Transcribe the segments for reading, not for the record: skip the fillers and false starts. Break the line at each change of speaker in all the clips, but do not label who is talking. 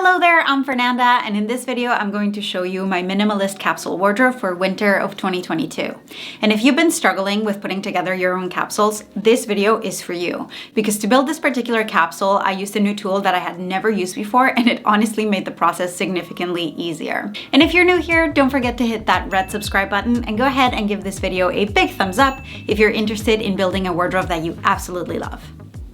Hello there, I'm Fernanda, and in this video I'm going to show you my minimalist capsule wardrobe for winter of 2022. And if you've been struggling with putting together your own capsules, this video is for you. Because to build this particular capsule, I used a new tool that I had never used before, and it honestly made the process significantly easier. And if you're new here, don't forget to hit that red subscribe button and go ahead and give this video a big thumbs up if you're interested in building a wardrobe that you absolutely love.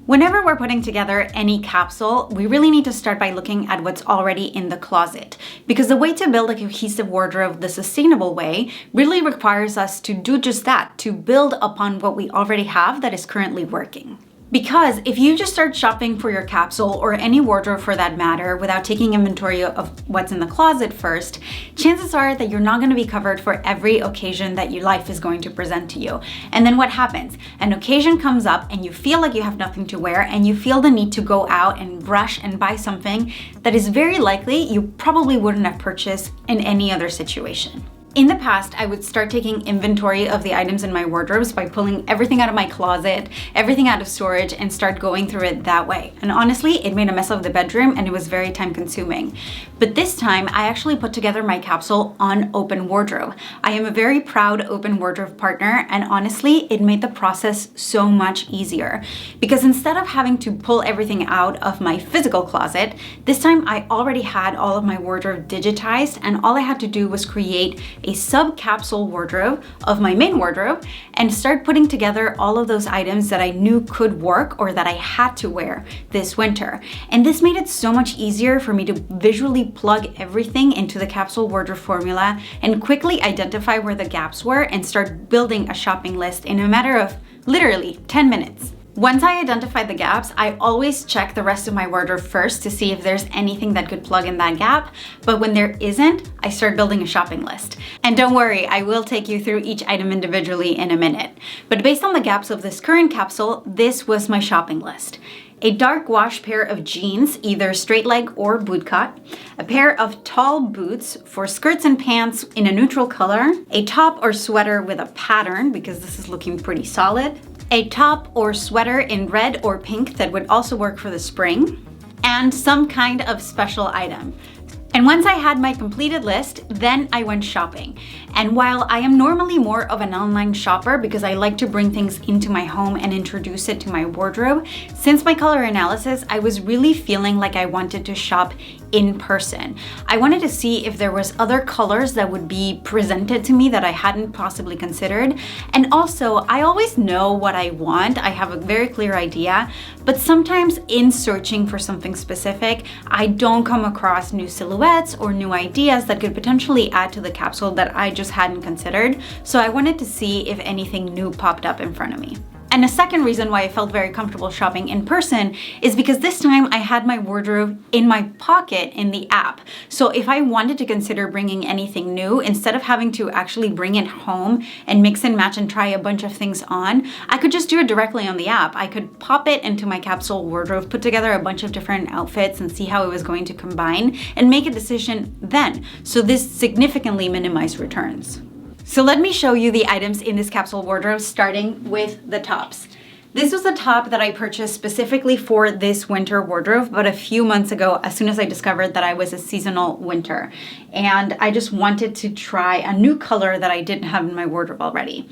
Whenever we're putting together any capsule, we really need to start by looking at what's already in the closet. Because the way to build a cohesive wardrobe the sustainable way really requires us to do just that, to build upon what we already have that is currently working. Because if you just start shopping for your capsule, or any wardrobe for that matter, without taking inventory of what's in the closet first, chances are that you're not going to be covered for every occasion that your life is going to present to you. And then what happens? An occasion comes up and you feel like you have nothing to wear, and you feel the need to go out and rush and buy something that is very likely you probably wouldn't have purchased in any other situation. In the past, I would start taking inventory of the items in my wardrobes by pulling everything out of my closet, everything out of storage, and start going through it that way. And honestly, it made a mess of the bedroom and it was very time consuming. But this time, I actually put together my capsule on OpenWardrobe. I am a very proud OpenWardrobe partner, and honestly, it made the process so much easier. Because instead of having to pull everything out of my physical closet, this time I already had all of my wardrobe digitized, and all I had to do was create a sub-capsule wardrobe of my main wardrobe and start putting together all of those items that I knew could work or that I had to wear this winter. And this made it so much easier for me to visually plug everything into the capsule wardrobe formula and quickly identify where the gaps were and start building a shopping list in a matter of literally 10 minutes. Once I identified the gaps, I always check the rest of my wardrobe first to see if there's anything that could plug in that gap. But when there isn't, I start building a shopping list. And don't worry, I will take you through each item individually in a minute. But based on the gaps of this current capsule, this was my shopping list. A dark wash pair of jeans, either straight leg or bootcut, a pair of tall boots for skirts and pants in a neutral color, a top or sweater with a pattern because this is looking pretty solid, a top or sweater in red or pink that would also work for the spring, and some kind of special item. And once I had my completed list, then I went shopping. And while I am normally more of an online shopper because I like to bring things into my home and introduce it to my wardrobe, since my color analysis, I was really feeling like I wanted to shop in person. I wanted to see if there was other colors that would be presented to me that I hadn't possibly considered. And also, I always know what I want. I have a very clear idea, but sometimes in searching for something specific, I don't come across new silhouettes or new ideas that could potentially add to the capsule that I just hadn't considered. So I wanted to see if anything new popped up in front of me. And a second reason why I felt very comfortable shopping in person is because this time I had my wardrobe in my pocket in the app. So if I wanted to consider bringing anything new, instead of having to actually bring it home and mix and match and try a bunch of things on, I could just do it directly on the app. I could pop it into my capsule wardrobe, put together a bunch of different outfits and see how it was going to combine and make a decision then. So this significantly minimized returns. So let me show you the items in this capsule wardrobe, starting with the tops. This was a top that I purchased specifically for this winter wardrobe, but a few months ago, as soon as I discovered that I was a seasonal winter. And I just wanted to try a new color that I didn't have in my wardrobe already.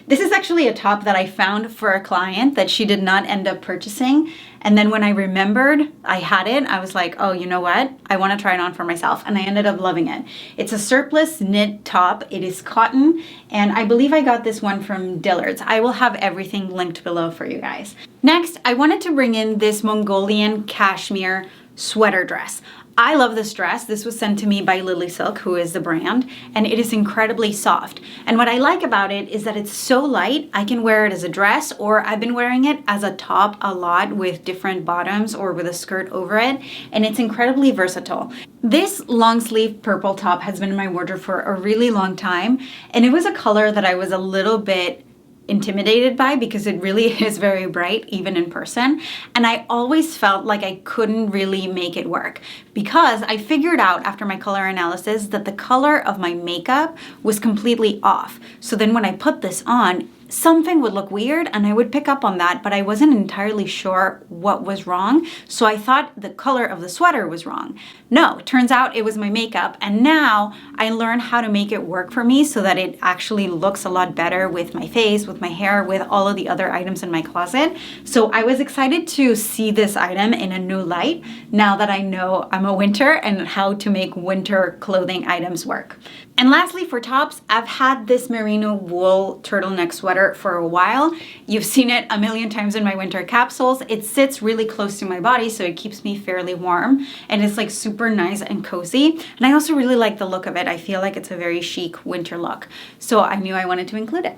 This is actually a top that I found for a client that she did not end up purchasing. And then when I remembered I had it, I was like, oh, you know what? I want to try it on for myself. And I ended up loving it. It's a surplus knit top. It is cotton. And I believe I got this one from Dillard's. I will have everything linked below for you guys. Next, I wanted to bring in this Mongolian cashmere sweater dress. I love this dress. This was sent to me by Lily Silk, who is the brand, and it is incredibly soft. And what I like about it is that it's so light, I can wear it as a dress, or I've been wearing it as a top a lot with different bottoms or with a skirt over it, and it's incredibly versatile. This long sleeve purple top has been in my wardrobe for a really long time, and it was a color that I was a little bit intimidated by because it really is very bright even in person, and I always felt like I couldn't really make it work because I figured out after my color analysis that the color of my makeup was completely off. So then when I put this on, something would look weird and I would pick up on that, but I wasn't entirely sure what was wrong. So I thought the color of the sweater was wrong. No, turns out it was my makeup. And now I learned how to make it work for me so that it actually looks a lot better with my face, with my hair, with all of the other items in my closet. So I was excited to see this item in a new light now that I know I'm a winter and how to make winter clothing items work. And lastly, for tops, I've had this merino wool turtleneck sweater for a while. You've seen it a million times in my winter capsules. It sits really close to my body, so it keeps me fairly warm, and it's like super nice and cozy. And I also really like the look of it. I feel like it's a very chic winter look, so I knew I wanted to include it.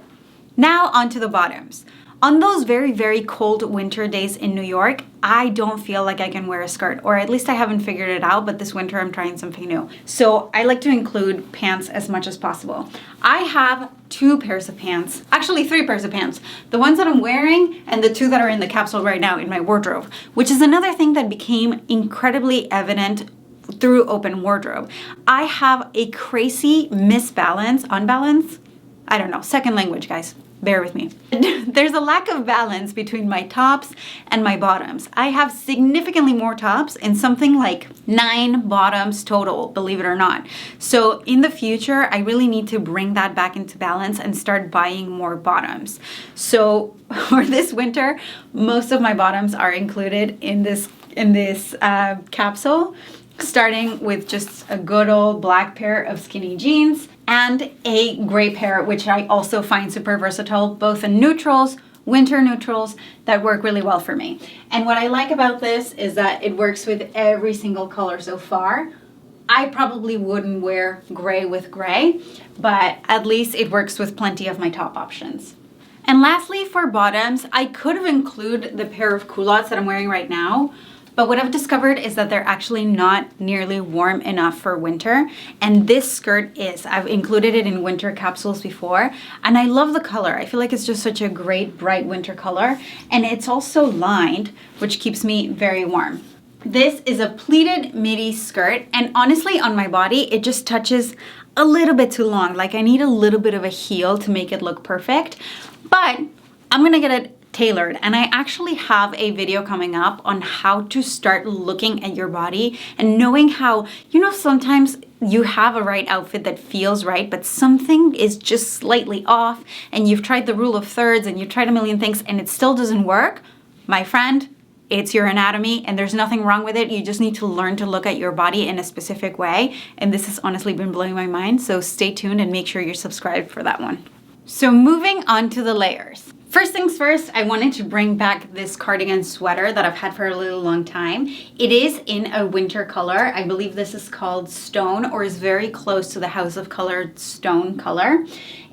Now onto the bottoms. On those very, very cold winter days in New York, I don't feel like I can wear a skirt, or at least I haven't figured it out, but this winter I'm trying something new. So I like to include pants as much as possible. I have 2 pairs of pants, actually 3 pairs of pants. The ones that I'm wearing and the 2 that are in the capsule right now in my wardrobe, which is another thing that became incredibly evident through OpenWardrobe. I have a crazy unbalance, I don't know, second language, guys. Bear with me. There's a lack of balance between my tops and my bottoms. I have significantly more tops and something like 9 bottoms total, believe it or not. So in the future, I really need to bring that back into balance and start buying more bottoms. So for this winter, most of my bottoms are included in this capsule, starting with just a good old black pair of skinny jeans and a gray pair, which I also find super versatile, both in neutrals, winter neutrals, that work really well for me. And what I like about this is that it works with every single color so far. I probably wouldn't wear gray with gray, but at least it works with plenty of my top options. And lastly, for bottoms, I could have included the pair of culottes that I'm wearing right now, but what I've discovered is that they're actually not nearly warm enough for winter. And this skirt is. I've included it in winter capsules before. And I love the color. I feel like it's just such a great bright winter color. And it's also lined, which keeps me very warm. This is a pleated midi skirt. And honestly, on my body, it just touches a little bit too long. Like I need a little bit of a heel to make it look perfect. But I'm gonna get it tailored, and I actually have a video coming up on how to start looking at your body and knowing how, sometimes you have a right outfit that feels right, but something is just slightly off, and you've tried the rule of thirds and you've tried a million things and it still doesn't work. My friend, it's your anatomy and there's nothing wrong with it. You just need to learn to look at your body in a specific way, and this has honestly been blowing my mind, so stay tuned and make sure you're subscribed for that one. So moving on to the layers. First things first, I wanted to bring back this cardigan sweater that I've had for a little long time. It is in a winter color. I believe this is called Stone, or is very close to the House of Colored Stone color.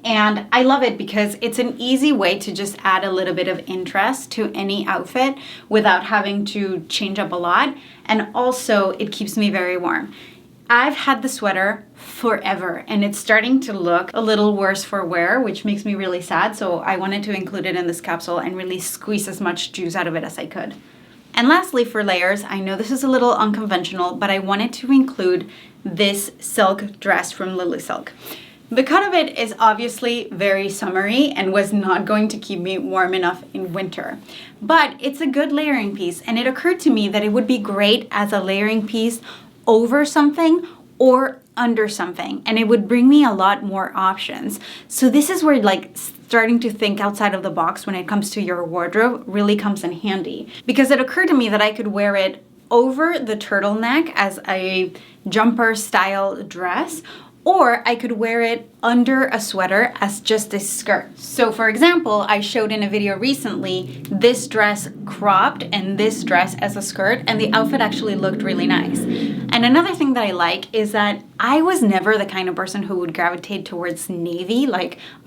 And I love it because it's an easy way to just add a little bit of interest to any outfit without having to change up a lot. And also it keeps me very warm. I've had the sweater forever and it's starting to look a little worse for wear, which makes me really sad. So I wanted to include it in this capsule and really squeeze as much juice out of it as I could. And lastly, for layers, I know this is a little unconventional, but I wanted to include this silk dress from Lily Silk. The cut of it is obviously very summery and was not going to keep me warm enough in winter. But it's a good layering piece, and it occurred to me that it would be great as a layering piece over something or under something, and it would bring me a lot more options. So this is where starting to think outside of the box when it comes to your wardrobe really comes in handy, because it occurred to me that I could wear it over the turtleneck as a jumper style dress, or I could wear it under a sweater as just a skirt. So for example, I showed in a video recently this dress cropped and this dress as a skirt, and the outfit actually looked really nice. And another thing that I like is that I was never the kind of person who would gravitate towards navy.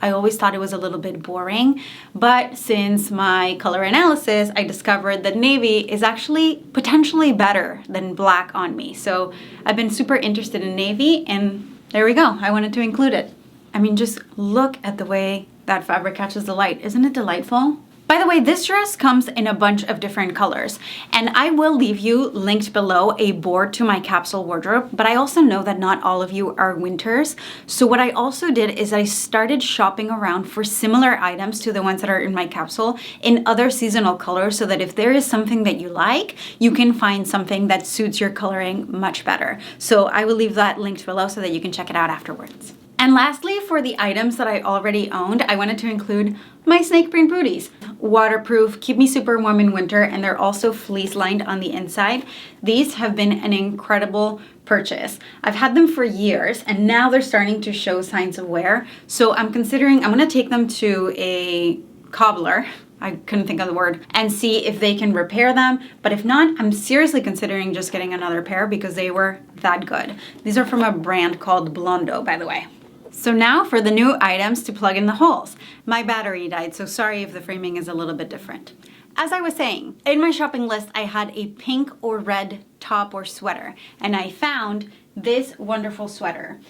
I always thought it was a little bit boring. But since my color analysis, I discovered that navy is actually potentially better than black on me. So I've been super interested in navy, and there we go. I wanted to include it. I mean, just look at the way that fabric catches the light. Isn't it delightful? By the way, this dress comes in a bunch of different colors, and I will leave you linked below a board to my capsule wardrobe, but I also know that not all of you are winters. So what I also did is I started shopping around for similar items to the ones that are in my capsule in other seasonal colors, so that if there is something that you like, you can find something that suits your coloring much better. So I will leave that linked below so that you can check it out afterwards. And lastly, for the items that I already owned, I wanted to include my snake print booties. Waterproof, keep me super warm in winter, and they're also fleece lined on the inside. These have been an incredible purchase. I've had them for years, and now they're starting to show signs of wear. So I'm gonna take them to a cobbler, I couldn't think of the word, and see if they can repair them. But if not, I'm seriously considering just getting another pair because they were that good. These are from a brand called Blondo, by the way. So now for the new items to plug in the holes. My battery died, so sorry if the framing is a little bit different. As I was saying, in my shopping list, I had a pink or red top or sweater, and I found this wonderful sweater.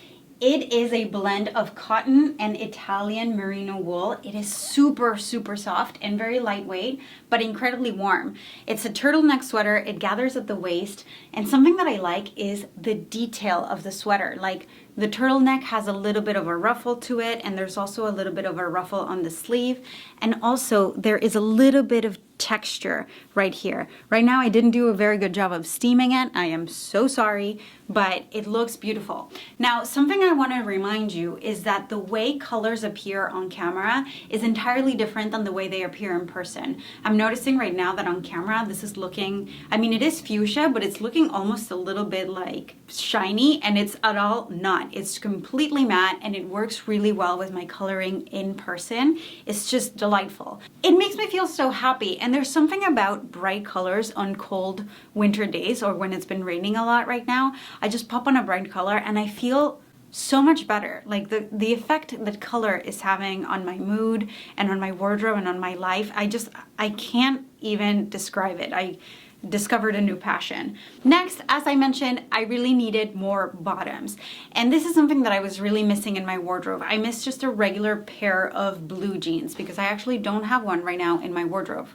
It is a blend of cotton and Italian merino wool. It is super, super soft and very lightweight, but incredibly warm. It's a turtleneck sweater. It gathers at the waist. And something that I like is the detail of the sweater. Like, the turtleneck has a little bit of a ruffle to it, and there's also a little bit of a ruffle on the sleeve. And also there is a little bit of texture right here. Right now I didn't do a very good job of steaming it. I am so sorry, but it looks beautiful. Now, something I want to remind you is that the way colors appear on camera is entirely different than the way they appear in person. I'm noticing right now that on camera this is looking, I mean, it is fuchsia, but it's looking almost a little bit like shiny, and it's at all not. It's completely matte, and it works really well with my coloring in person. It's just delightful. It makes me feel so happy, and there's something about bright colors on cold winter days, or when it's been raining a lot right now. I just pop on a bright color and I feel so much better. Like the effect that color is having on my mood and on my wardrobe and on my life, I can't even describe it. I discovered a new passion. Next, as I mentioned, I really needed more bottoms. And this is something that I was really missing in my wardrobe. I missed just a regular pair of blue jeans because I actually don't have one right now in my wardrobe.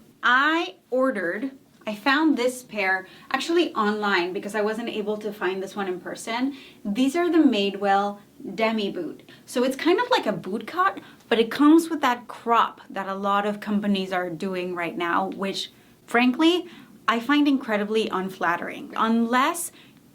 I found this pair actually online because I wasn't able to find this one in person. These are the Madewell Demi Boot. So it's kind of like a boot cut, but it comes with that crop that a lot of companies are doing right now, which frankly, I find incredibly unflattering. Unless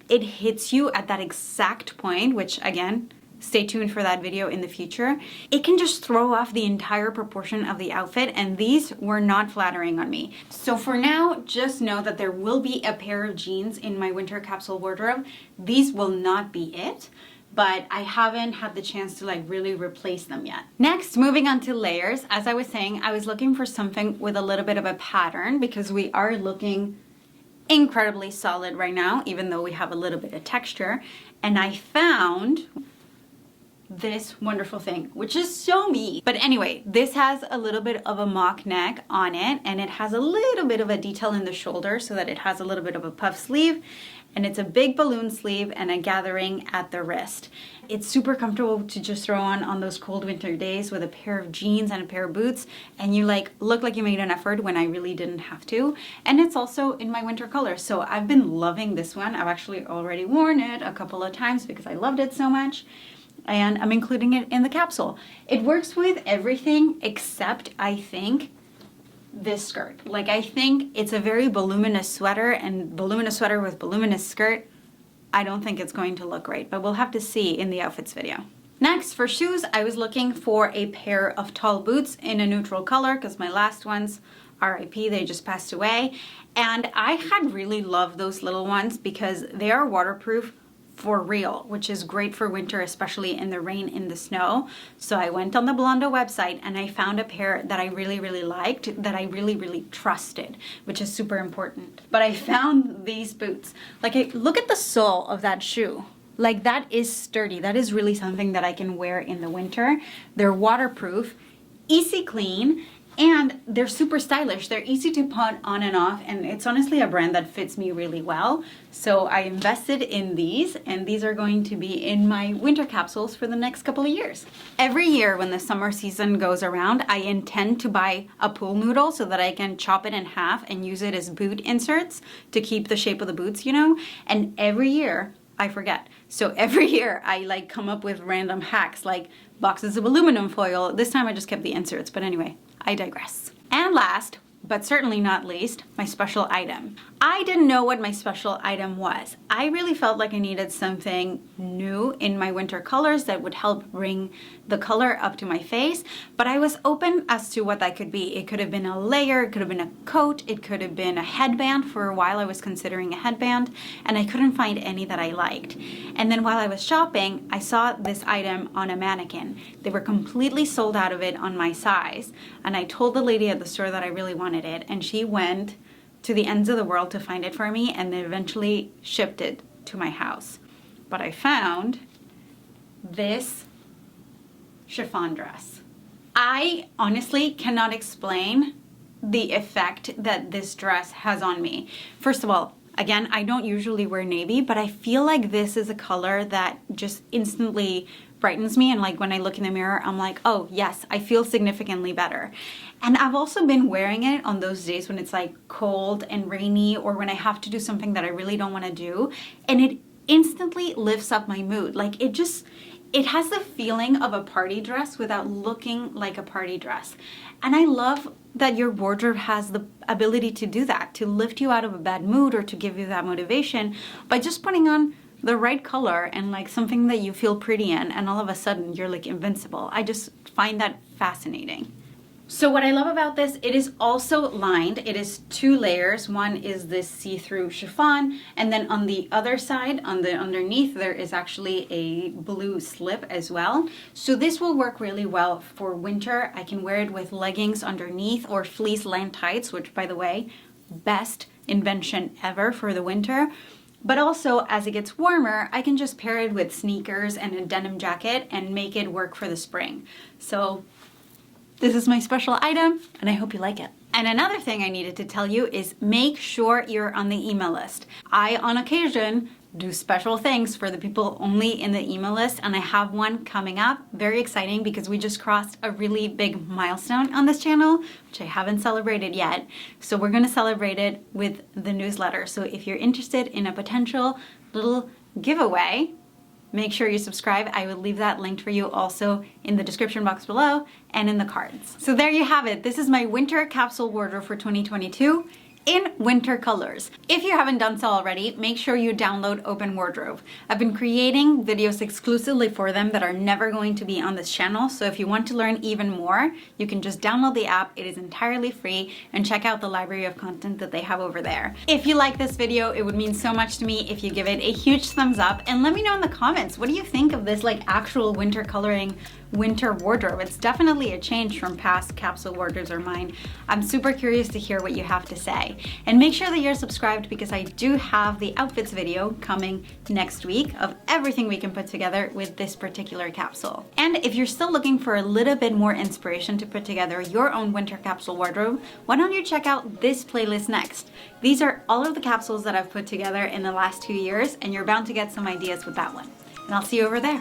it hits you at that exact point, which again, stay tuned for that video in the future, it can just throw off the entire proportion of the outfit, and these were not flattering on me. So for now, just know that there will be a pair of jeans in my winter capsule wardrobe. These will not be it, but I haven't had the chance to like really replace them yet. Next, moving on to layers. As I was saying, I was looking for something with a little bit of a pattern because we are looking incredibly solid right now, even though we have a little bit of texture. And I found this wonderful thing, which is so me. But anyway, this has a little bit of a mock neck on it, and it has a little bit of a detail in the shoulder so that it has a little bit of a puff sleeve, and it's a big balloon sleeve and a gathering at the wrist. It's super comfortable to just throw on those cold winter days with a pair of jeans and a pair of boots, and you like look like you made an effort when I really didn't have to. And it's also in my winter color, so I've been loving this one. I've actually already worn it a couple of times because I loved it so much, and I'm including it in the capsule. It works with everything except, I think, this skirt. Like, I think it's a very voluminous sweater, and voluminous sweater with voluminous skirt, I don't think it's going to look great, but we'll have to see in the outfits video. Next, for shoes, I was looking for a pair of tall boots in a neutral color because my last ones, RIP, they just passed away. And I had really loved those little ones because they are waterproof for real, which is great for winter, especially in the rain, in the snow. So I went on the Blondo website and I found a pair that I really, really liked, that I really, really trusted, which is super important. But I found these boots. Like, look at the sole of that shoe. Like, that is sturdy. That is really something that I can wear in the winter. They're waterproof, easy clean, And they're super stylish. They're easy to put on and off, and it's honestly a brand that fits me really well. So I invested in these, and these are going to be in my winter capsules for the next couple of years. Every year when the summer season goes around, I intend to buy a pool noodle so that I can chop it in half and use it as boot inserts to keep the shape of the boots, you know? And every year, I forget. So every year I like come up with random hacks like boxes of aluminum foil. This time I just kept the inserts, but anyway, I digress. And last, but certainly not least, my special item. I didn't know what my special item was. I really felt like I needed something new in my winter colors that would help bring the color up to my face, but I was open as to what that could be. It could have been a layer, it could have been a coat, it could have been a headband. For a while I was considering a headband, and I couldn't find any that I liked. And then while I was shopping, I saw this item on a mannequin. They were completely sold out of it on my size, and I told the lady at the store that I really wanted it, and she went to the ends of the world to find it for me, and they eventually shipped it to my house. But I found this chiffon dress. I honestly cannot explain the effect that this dress has on me. First of all, again, I don't usually wear navy, but I feel like this is a color that just instantly brightens me, and like when I look in the mirror, I'm like, oh yes, I feel significantly better. And I've also been wearing it on those days when it's like cold and rainy, or when I have to do something that I really don't want to do, and it instantly lifts up my mood. Like it has the feeling of a party dress without looking like a party dress. And I love that your wardrobe has the ability to do that, to lift you out of a bad mood or to give you that motivation by just putting on the right color and like something that you feel pretty in, and all of a sudden you're like invincible. I just find that fascinating. So what I love about this, it is also lined. It is 2 layers. One is this see-through chiffon, and then on the other side, on the underneath, there is actually a blue slip as well. So this will work really well for winter. I can wear it with leggings underneath or fleece lined tights, which by the way, best invention ever for the winter. But also, as it gets warmer, I can just pair it with sneakers and a denim jacket and make it work for the spring. So this is my special item, and I hope you like it. And another thing I needed to tell you is make sure you're on the email list. I, on occasion, do special things for the people only in the email list, and I have one coming up. Very exciting because we just crossed a really big milestone on this channel, which I haven't celebrated yet. So we're gonna celebrate it with the newsletter. So if you're interested in a potential little giveaway, make sure you subscribe. I will leave that linked for you also in the description box below and in the cards. So there you have it. This is my winter capsule wardrobe for 2022. In winter colors. If you haven't done so already, make sure you download OpenWardrobe. I've been creating videos exclusively for them that are never going to be on this channel, so if you want to learn even more, you can just download the app. It is entirely free, and check out the library of content that they have over there. If you like this video, it would mean so much to me if you give it a huge thumbs up, and let me know in the comments, what do you think of this like actual winter coloring winter wardrobe? It's definitely a change from past capsule wardrobes or mine. I'm super curious to hear what you have to say. And make sure that you're subscribed because I do have the outfits video coming next week of everything we can put together with this particular capsule. And if you're still looking for a little bit more inspiration to put together your own winter capsule wardrobe, why don't you check out this playlist next? These are all of the capsules that I've put together in the last 2 years, and you're bound to get some ideas with that one. And I'll see you over there.